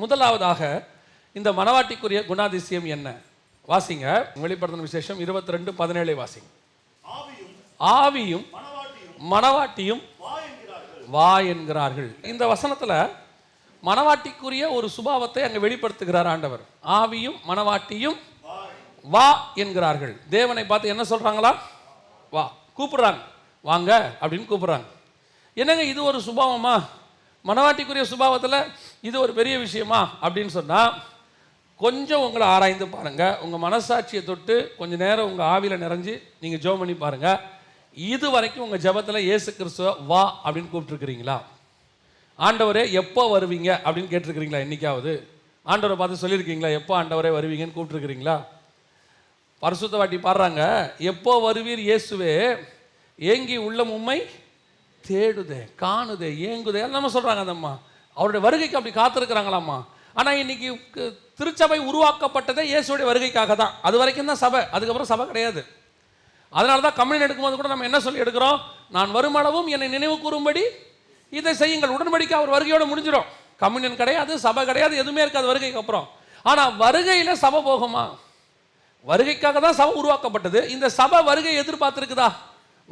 முதலாவதாக இந்த மணவாட்டிக்குரிய குணாதிசயம் என்ன? வாசிங்க. வெளிப்படுத்தின விசேஷம் 22:17 வாசிங்க. ஆவியும் மணவாட்டியும் வா என்கிறார்கள். இந்த வசனத்துல மணவாட்டிக்குரிய ஒரு சுபாவத்தை அங்க வெளிப்படுத்துகிறார் ஆண்டவர். ஆவியும் மணவாட்டியும் வா என்கிறார்கள். தேவனை பார்த்து என்ன சொல்றாங்களா? வா கூப்பிடுறாங்க, வாங்க அப்படின்னு கூப்பிடுறாங்க. என்னங்க இது ஒரு சுபாவமா? மணவாட்டிக்குரிய சுபாவத்தில் இது ஒரு பெரிய விஷயமா அப்படின்னு சொன்னால், கொஞ்சம் உங்களை ஆராய்ந்து பாருங்கள். உங்கள் மனசாட்சியை தொட்டு கொஞ்சம் நேரம் உங்கள் ஆவியில் நிறைஞ்சு நீங்கள் ஜெபம் பண்ணி பாருங்கள். இது வரைக்கும் உங்கள் ஜெபத்தில் இயேசு கிறிஸ்துவ வா அப்படின்னு கூப்பிட்டுருக்கிறீங்களா? ஆண்டவரே எப்போ வருவீங்க அப்படின்னு கேட்டிருக்கிறீங்களா? என்னைக்காவது ஆண்டவரை பார்த்து சொல்லியிருக்கீங்களா எப்போ ஆண்டவரே வருவீங்கன்னு கூப்பிட்டுருக்கிறீங்களா? பரிசுத்த வாட்டி பாடுறாங்க, எப்போ வருவீர் இயேசுவே, ஏங்கி உள்ளம் உம்மை தேடுதே, காணுதே, ஏங்குதே நம்ம சொல்கிறாங்க. அந்த அம்மா அவருடைய வருகைக்கு அப்படி காத்திருக்கிறாங்களாம்மா. ஆனால் இன்னைக்கு திருச்சபை உருவாக்கப்பட்டதே இயேசுடைய வருகைக்காக தான். அது வரைக்கும் தான் சபை, அதுக்கப்புறம் சபை கிடையாது. அதனால தான் கம்யூனியன் எடுக்கும்போது கூட நம்ம என்ன சொல்லி எடுக்கிறோம்? நான் வருமளவும் என்னை நினைவு கூறும்படி இதை செய்யுங்கள். உடன்படிக்கை அவர் வருகையோட முடிஞ்சிடும். கம்யூனியன் கிடையாது, சபை கிடையாது, எதுவுமே இருக்காது வருகைக்கு அப்புறம். ஆனால் வருகையில் சபை போகுமா? வருகைக்காக தான் சபை உருவாக்கப்பட்டது. இந்த சபை வருகை எதிர்பார்த்துருக்குதா?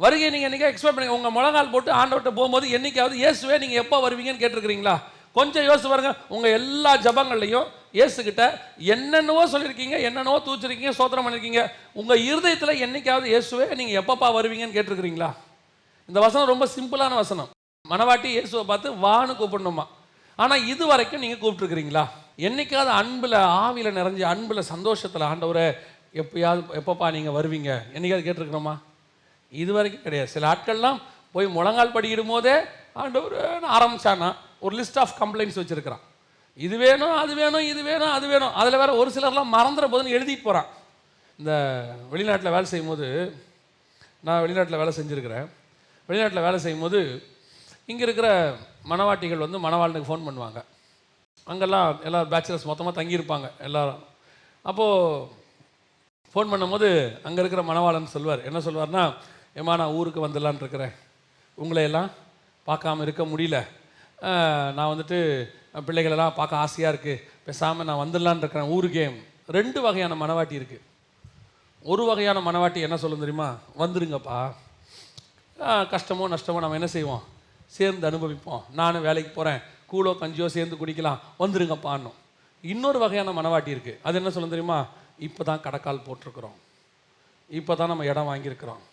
வருகை நீங்கள் என்னைக்கா எக்ஸ்பெக்ட் பண்ணி உங்கள் முழங்கால் போட்டு ஆண்டவர்கிட்ட போகும்போது என்னைக்காவது இயேசுவே நீங்கள் எப்போ வருவீங்கன்னு கேட்டிருக்கிறீங்களா? கொஞ்சம் யோசிச்சு பாருங்க. உங்கள் எல்லா ஜபங்கள்லையும் இயேசுகிட்ட என்னென்னவோ சொல்லியிருக்கீங்க, என்னென்னவோ தூச்சிருக்கீங்க, சோத்திரம் பண்ணியிருக்கீங்க. உங்கள் இருதயத்தில் என்னைக்காவது இயேசுவே நீங்கள் எப்பப்பா வருவீங்கன்னு கேட்டிருக்கிறீங்களா? இந்த வசனம் ரொம்ப சிம்பிளான வசனம். மணவாட்டி இயேசுவை பார்த்து வான்னு கூப்பிடணுமா? ஆனால் இது வரைக்கும் நீங்கள் கூப்பிட்டுருக்கிறீங்களா? என்னைக்காவது அன்பில் ஆவியில் நிறைஞ்சு அன்பில் சந்தோஷத்தில் ஆண்டவரை எப்பப்பா நீங்கள் வருவீங்க என்னைக்காவது கேட்டிருக்கிறோமா? இது வரைக்கும் கிடையாது. சில ஆட்கள்லாம் போய் முழங்கால் படிக்கிடும் போதே ஆண்டவர் ஆரம்பிச்சானா ஒரு லிஸ்ட் ஆஃப் கம்ப்ளைண்ட்ஸ் வச்சுருக்கிறான். இது வேணும், அது வேணும், இது வேணும், அது வேணும். அதில் வேறு ஒரு சிலர்லாம் மறந்துட போதுன்னு எழுதிட்டு போகிறான். இந்த வெளிநாட்டில் வேலை செய்யும்போது, நான் வெளிநாட்டில் வேலை செஞ்சுருக்கிறேன். வெளிநாட்டில் வேலை செய்யும்போது இங்கே இருக்கிற மணவாட்டிகள் வந்து மணவாளனுக்கு ஃபோன் பண்ணுவாங்க. அங்கெல்லாம் எல்லோரும் பேச்சுலர்ஸ் மொத்தமாக தங்கியிருப்பாங்க எல்லோரும். அப்போது ஃபோன் பண்ணும்போது அங்கே இருக்கிற மணவாளன் சொல்வார், என்ன சொல்வார்னா, ஏமா நான் ஊருக்கு வந்துடலான் இருக்கிறேன், உங்களையெல்லாம் பார்க்காம இருக்க முடியல, நான் வந்துட்டு பிள்ளைகளெல்லாம் பார்க்க ஆசையாக இருக்குது, பேசாமல் நான் வந்துடலான் இருக்கிறேன் ஊருக்கே. 2 வகையான மணவாட்டி இருக்குது. ஒரு வகையான மணவாட்டி என்ன சொல்லும் தெரியுமா? வந்துருங்கப்பா, கஷ்டமோ நஷ்டமோ நம்ம என்ன செய்வோம், சேர்ந்து அனுபவிப்போம், நானும் வேலைக்கு போகிறேன், கூழோ கஞ்சியோ சேர்ந்து குடிக்கலாம், வந்துருங்கப்பான்னு. இன்னொரு வகையான மணவாட்டி இருக்குது. அது என்ன சொல்லும் தெரியுமா? இப்போ தான் கடைக்கால் போட்டிருக்கிறோம், இப்போ தான் நம்ம இடம் வாங்கியிருக்கிறோம்,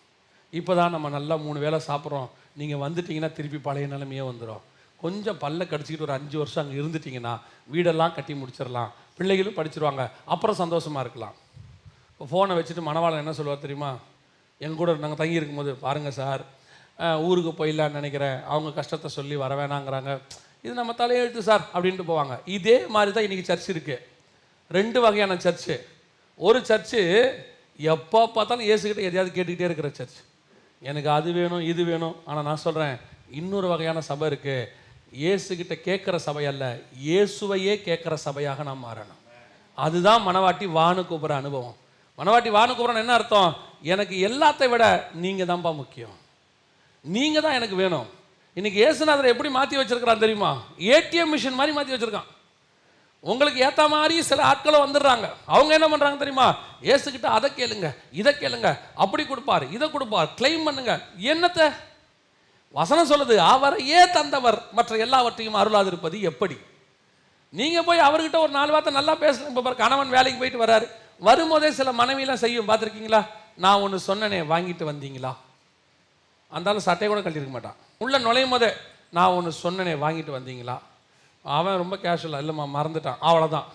இப்போ தான் நம்ம நல்லா 3 வேளை சாப்பிட்றோம், நீங்கள் வந்துட்டிங்கன்னா திருப்பி பழைய நிலைமையே வந்துடும், கொஞ்சம் பல்ல கடிச்சிக்கிட்டு ஒரு 5 வருஷம் அங்கே இருந்துட்டிங்கன்னா வீடெல்லாம் கட்டி முடிச்சிடலாம், பிள்ளைகளும் படிச்சிருவாங்க, அப்புறம் சந்தோஷமாக இருக்கலாம். இப்போ ஃபோனை வச்சுட்டு மணவாளன் என்ன சொல்லுவார் தெரியுமா? எங்கள் கூட நாங்கள் தங்கி இருக்கும்போது, பாருங்கள் சார், ஊருக்கு போயிடலான்னு நினைக்கிறேன், அவங்க கஷ்டத்தை சொல்லி வர வேணாங்கிறாங்க, இது நம்ம தலையெழுத்து சார் அப்படின்ட்டு போவாங்க. இதே மாதிரி தான் இன்றைக்கி சர்ச் இருக்குது. 2 வகையான சர்ச்சு. ஒரு சர்ச்சு எப்போ பார்த்தாலும் இயேசுகிட்ட எதையாவது கேட்டுக்கிட்டே இருக்கிற சர்ச், எனக்கு அது வேணும் இது வேணும். ஆனால் நான் சொல்கிறேன், இன்னொரு வகையான சபை இருக்குது. இயேசுகிட்ட கேட்குற சபை அல்ல, இயேசுவையே கேட்குற சபையாக நாம் மாறணும். அதுதான் மணவாட்டி வானு கூப்பிட்ற அனுபவம். மணவாட்டி வானு கூப்பிட்றன்னு என்ன அர்த்தம்? எனக்கு எல்லாத்தை விட நீங்கள் தான்ப்பா முக்கியம், நீங்கள் தான் எனக்கு வேணும். இன்றைக்கி இயேசுநாதரை எப்படி மாற்றி வச்சுருக்கிறான் தெரியுமா? ஏடிஎம் மிஷின் மாதிரி மாற்றி வச்சுருக்கான். உங்களுக்கு ஏற்ற மாதிரி சில ஆட்களும் வந்துடுறாங்க. அவங்க என்ன பண்ணுறாங்க தெரியுமா? ஏசுக்கிட்ட அதை கேளுங்க, இதை கேளுங்க, அப்படி கொடுப்பார், இதை கொடுப்பார், கிளைம் பண்ணுங்க. என்னத்தை? வசனம் சொல்லுது, அவரையே தந்தவர் மற்ற எல்லாவற்றையும் அருளாதிருப்பது எப்படி? நீங்கள் போய் அவர்கிட்ட ஒரு 4 வார்த்தை நல்லா பேசணும். இப்போ கணவன் வேலைக்கு போயிட்டு வர்றாரு, வரும்போதே சில மனைவியெல்லாம் செய்யும், பார்த்துருக்கீங்களா? நான் ஒன்று சொன்னனே வாங்கிட்டு வந்தீங்களா? அந்தாலும் சட்டையை கூட கட்டியிருக்க மாட்டான். உள்ள நுழையும் போதே நான் ஒன்று சொன்னனே வாங்கிட்டு வந்தீங்களா? அவன் ரொம்ப கேஷுவலாக, இல்லைம்மா மறந்துட்டான், அவ்வளோதான்,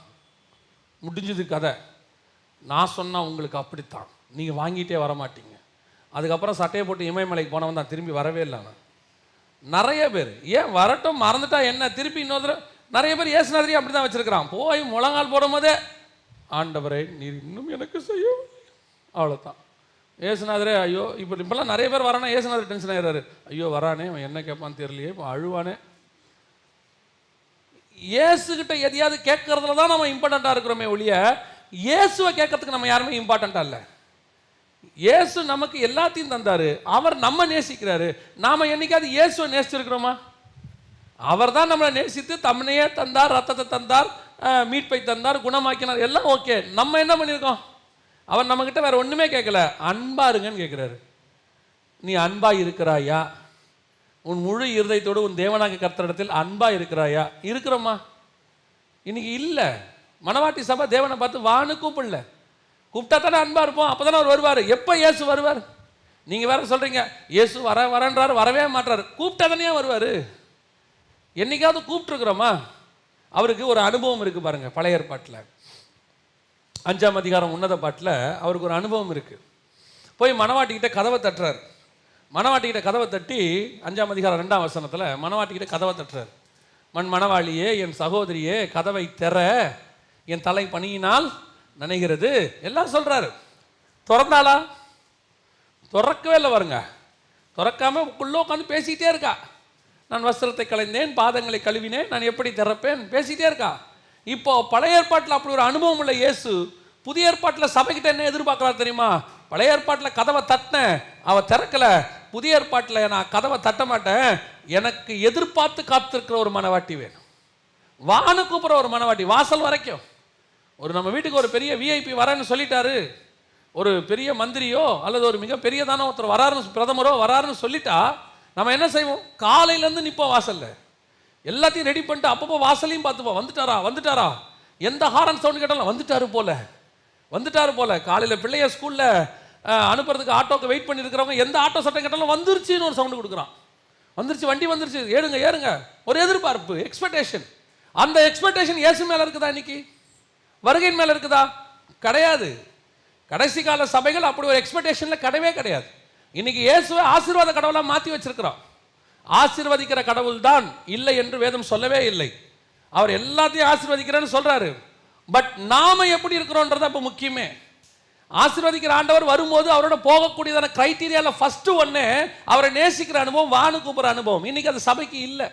முடிஞ்சது கதை. நான் சொன்னால் உங்களுக்கு அப்படித்தான், நீங்கள் வாங்கிட்டே வரமாட்டீங்க. அதுக்கப்புறம் சட்டையை போட்டு இமயமலைக்கு போனவன் தான், திரும்பி வரவே இல்லை. அவன் நிறைய பேர் ஏன் வரட்டும், மறந்துட்டா என்ன, திருப்பி இன்னொரு நிறைய பேர் ஏசுநாதரையும் அப்படி தான் வச்சுருக்கிறான். போய் முழங்கால் போடும் போதே, ஆண்டவரே நீர் இன்னும் எனக்கு செய்ய, அவ்வளோதான். ஏசுநாதரே ஐயோ, இப்போல்லாம் நிறைய பேர் வரானா ஏசுநாதர் டென்ஷன் ஆகிறாரு, ஐயோ வரானே, அவன் என்ன கேட்பான்னு தெரியலையே, இப்போ அழுவானே. இயேசுகிட்ட எதையாவது கேட்கறதுல தான் நம்ம இம்பார்ட்டண்ட்டாக இருக்கிறோமே ஒழிய, இயேசுவை கேட்கறதுக்கு நம்ம யாருமே இம்பார்ட்டண்ட்டாக இல்லை. இயேசு நமக்கு எல்லாத்தையும் தந்தார், அவர் நம்ம நேசிக்கிறாரு. நாம் என்னைக்காவது இயேசுவை நேசிச்சிருக்கிறோமா? அவர் தான் நம்மளை நேசித்து தம்னையே தந்தார், ரத்தத்தை தந்தார், மீட்பை தந்தார், குணமாக்கினார், எல்லாம் ஓகே. நம்ம என்ன பண்ணியிருக்கோம்? அவர் நம்மக்கிட்ட வேற ஒன்றுமே கேட்கல, அன்பா இருங்கன்னு கேட்குறாரு. நீ அன்பா இருக்கிறாயா? உன் முழு இருதயத்தோடு உன் தேவனாகிய கர்த்தரிடத்தில் அன்பா இருக்கிறாயா? இருக்கிறோமா? இன்னைக்கு இல்லை. மணவாட்டி சபை தேவனை பார்த்து வான்னு கூப்பிடல. கூப்பிட்டா தானே அன்பா இருப்போம், அப்போ தானே அவர் வருவார். எப்போ இயேசு வருவார்? நீங்கள் வேற சொல்கிறீங்க இயேசு வரன்றாரு, வரவே மாட்டார். கூப்பிட்டா தானே வருவார். என்னைக்காவது கூப்பிட்டுருக்குறோமா? அவருக்கு ஒரு அனுபவம் இருக்குது பாருங்க. பழைய ஏற்பாட்டில் 5ஆம் அதிகாரம் உன்னத பாட்டில் அவருக்கு ஒரு அனுபவம் இருக்குது. போய் மணவாட்டிக்கிட்ட கதவை தட்டுறார். மணவாட்டிக்கிட்ட கதவை தட்டி 5ஆம் அதிகாரம் 2ஆம் வசனத்தில் மணவாட்டிக்கிட்ட கதவை தட்டுறார். மணவாளியே, என் சகோதரியே, கதவை திற, என் தலை பணியினால் நினைகிறது எல்லாம் சொல்றாரு. திறந்தாளா? திறக்கவே இல்லை பாருங்க. திறக்காம உள்ள உட்காந்து பேசிக்கிட்டே இருக்கா. நான் வஸ்திரத்தை களைந்தேன், பாதங்களை கழுவினேன், நான் எப்படி திறப்பேன், பேசிக்கிட்டே இருக்கா. இப்போ பழைய ஏற்பாட்டில் அப்படி ஒரு அனுபவம் உள்ள இயேசு புதிய ஏற்பாட்டில் சபைக்கிட்ட என்ன எதிர்பார்க்கறாரு தெரியுமா? பழைய ஏற்பாட்டில் கதவை தட்டினேன், அவ திறக்கல. புதிய ஏற்பாட்டில் நான் கதவை தட்ட மாட்டேன், எனக்கு எதிர்பார்த்து காத்திருக்கிற ஒரு மனவாட்டி வேணும். வான்னு கூப்பிட்ற ஒரு மனவாட்டி, வாசல் வரைக்கும். ஒரு நம்ம வீட்டுக்கு ஒரு பெரிய விஐபி வரேன்னு சொல்லிட்டாரு, ஒரு பெரிய மந்திரியோ அல்லது ஒரு மிக பெரியதான ஒருத்தர் வராருன்னு, பிரதமரோ வராருன்னு சொல்லிட்டா நம்ம என்ன செய்வோம்? காலையிலேருந்து நிற்போம் வாசல்ல, எல்லாத்தையும் ரெடி பண்ணிட்டு அப்பப்போ வாசலையும் பார்த்துப்போம். வந்துட்டாரா வந்துட்டாரா, எந்த ஹாரன் சவுண்ட் கேட்டாலும் வந்துட்டாரு போல. காலையில் பிள்ளைய ஸ்கூலில் அனுப்புறதுக்கு ஆட்டோக்கு வெயிட் பண்ணி இருக்கிறவங்க எந்த ஆட்டோ சட்டம் கேட்டாலும் வந்துருச்சுன்னு ஒரு சவுண்டு கொடுக்குறான். வந்துருச்சு, வண்டி வந்துருச்சு, ஏறுங்க. ஒரு எதிர்பார்ப்பு, எக்ஸ்பெக்டேஷன். அந்த எக்ஸ்பெக்டேஷன் இயேசு மேலே இருக்குதா? இன்னைக்கு வருகையின் மேலே இருக்குதா? கிடையாது. கடைசி கால சபைகள் அப்படி ஒரு எக்ஸ்பெக்டேஷனில் கிடையாது. இன்னைக்கு இயேசுவை ஆசீர்வாத கடவுளாக மாற்றி வச்சிருக்கிறோம். ஆசீர்வதிக்கிற கடவுள் தான் இல்லை என்று வேதம் சொல்லவே இல்லை. அவர் எல்லாத்தையும் ஆசீர்வதிக்கிறேன்னு சொல்றாரு. பட் நாம எப்படி இருக்கிறோன்றத இப்போ முக்கியமே. ஆசீர்வதிக்கிற ஆண்டவர் வரும்போது அவரோட போகக்கூடியதான கிரைட்டீரியாவில் ஃபர்ஸ்ட் ஒன்று அவரை நேசிக்கிற அனுபவம், வானு கூப்பிட்ற அனுபவம். இன்னைக்கு அது சபைக்கு இல்லை.